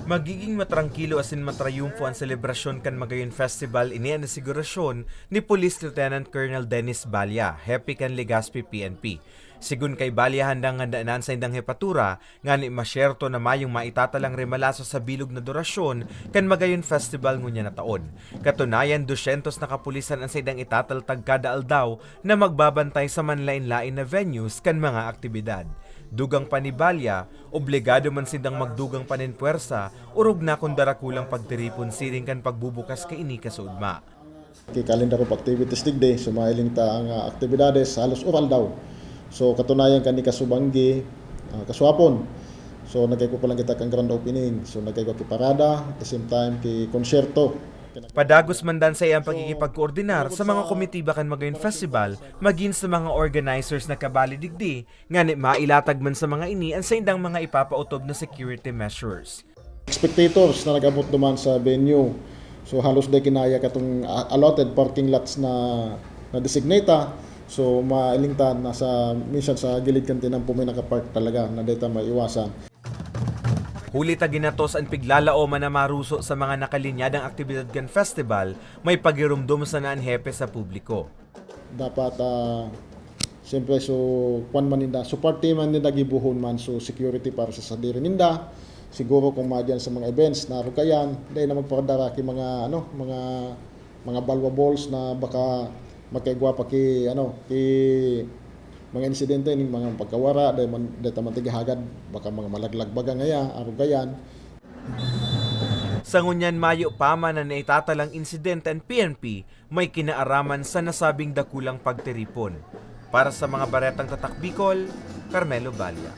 Magiging matrangkilo asin matrayumfo ang selebrasyon kan Magayon Festival ini ang nasigurasyon ni Police Lieutenant Colonel Dennis Balya, Hepi kan Legazpi PNP. Sigun kay Balya handang handaanan sa indang hepatura, nga ni masyerto na mayong maitatalang remalaso sa bilog na durasyon kan Magayon Festival ngunya na taon. Katunayan, 200 na kapulisan ang sa indang itataltag kada aldaw na magbabantay sa manlain-lain na venues kan mga aktibidad. Dugang panibalya, obligado man sindang magdugang paninpuwersa, urog na kung darakulang pagtiripon siring kan pagbubukas kay ini kasudma. Kay calendar of activities digde, sumailing ta ang aktibidades halos oral daw. So katunayan kani kasubanggi, kaswapon. So nagkay ko lang kita kang grand opening. So nagkay ko ki parada, at the same time ki konsyerto. Padagos man dan sa iyang pagkikipagkoordinar sa mga komitiba kan Magayon Festival, maging sa mga organizers na kabali digdi, nga ni mailatag man sa mga ini ang sa indang mga ipapautob na security measures. Spectators na nag-abot duman sa venue. So halos day kinaya katong allotted parking lots na designata. So mailing ta nasa minsan sa gilid kanti ng pumay nakapark talaga na data maiwasan. Huli ta ginatos ang piglalao man na maruso sa mga nakalinyadang aktibidad kan festival, may pagirumdum sa naan hepe sa publiko. Dapat siyempre so kwan man ninda support team man ninda gibuhon man so security para sa sadiri ninda. Siguro kung madyan sa mga events na rukayan, dahil na magparadara ki mga valuables na baka magkaigwa pa ki mga insidente ning mga pagkawara dahil man data matigahagad baka mga malaglag baga ngaya arugayan. Sa ngunyan mayo pa man na naitatalang insidente ang PNP, may kinaaraman sa nasabing dakulang pagtiripon. Para sa mga baretang tatak Bicol, Carmelo Balya.